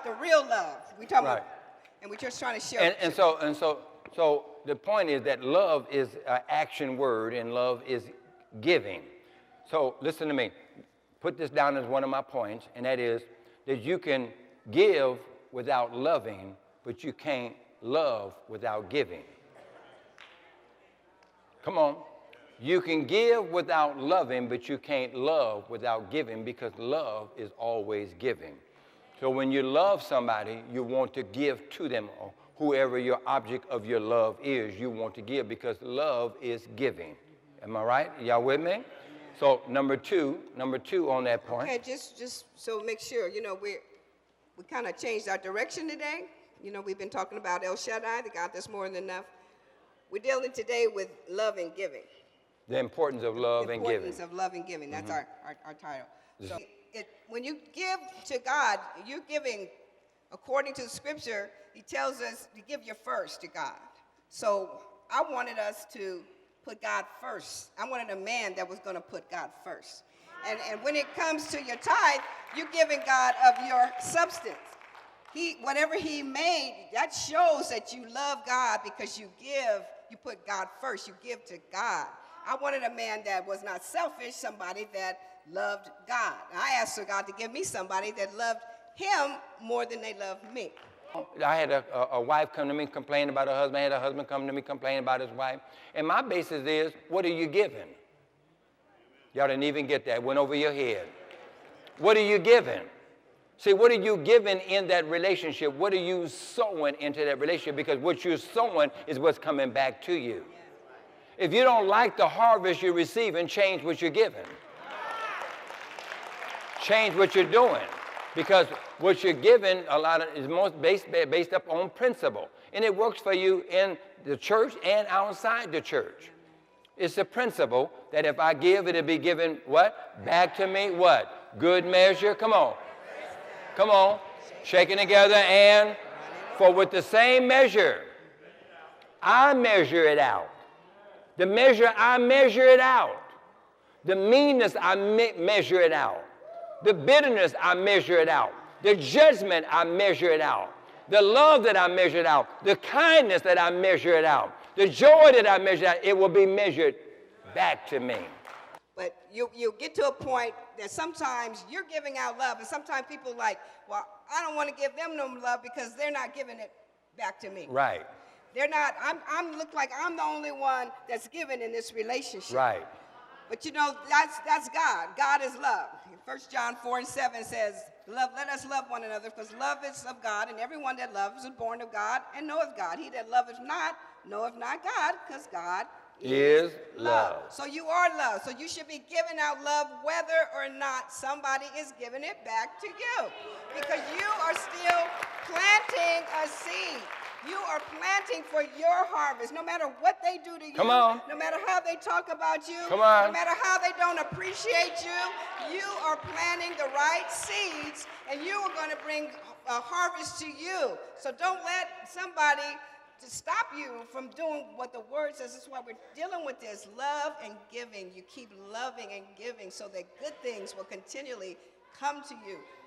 The real love. We talking Right. about, and we're just trying to show. So the point is that love is an action word and love is giving. So listen to me. Put this down as one of my points, and that is that you can give without loving, but you can't love without giving. Come on. You can give without loving, but you can't love without giving, because love is always giving. So when you love somebody, you want to give to them, or whoever your object of your love is, you want to give, because love is giving. Am I right? Y'all with me? So number two on that point. Okay, just so make sure, we kind of changed our direction today. We've been talking about El Shaddai, the God that's more than enough. We're dealing today with love and giving. The importance of love and giving. The importance of love and giving. That's our title. So when you give to God, you're giving, according to the scripture, he tells us to give your first to God. So I wanted us to put God first. I wanted a man that was going to put God first. And when it comes to your tithe, you're giving God of your substance. Whatever he made, that shows that you love God, because you put God first, you give to God. I wanted a man that was not selfish, somebody that loved God. I asked God to give me somebody that loved him more than they loved me. I had a wife come to me complain about her husband. I had a husband come to me complain about his wife. And my basis is, what are you giving? Y'all didn't even get that. Went over your head. What are you giving? See, what are you giving in that relationship? What are you sowing into that relationship? Because what you're sowing is what's coming back to you. If you don't like the harvest you're receiving, change what you're giving. Change what you're doing. Because what you're giving a lot of is most based up on principle. And it works for you in the church and outside the church. It's a principle that if I give, it'll be given what? Back to me, what? Good measure. Come on. Come on. Shaking together, and for with the same measure, I measure it out. The measure, I measure it out. The meanness, I measure it out. The bitterness, I measure it out. The judgment, I measure it out. The love that I measure it out. The kindness that I measure it out. The joy that I measure out, it will be measured back to me. But you get to a point that sometimes you're giving out love, and sometimes people are like, well, I don't want to give them no love because they're not giving it back to me. Right. They're not, I'm look like I'm the only one that's giving in this relationship. Right. But that's God. God is love. 1 John 4:7 says, let us love one another, because love is of God, and everyone that loves is born of God and knoweth God. He that loveth not knoweth not God, because God is love. So you are love. So you should be giving out love whether or not somebody is giving it back to you, because you are still planting a seed. You are planting for your harvest, no matter what they do to you. Come on. No matter how they talk about you. Come on. No matter how they don't appreciate you. You are planting the right seeds, and you are going to bring a harvest to you. So don't let somebody to stop you from doing what the word says. That's why we're dealing with this love and giving. You keep loving and giving so that good things will continually come to you.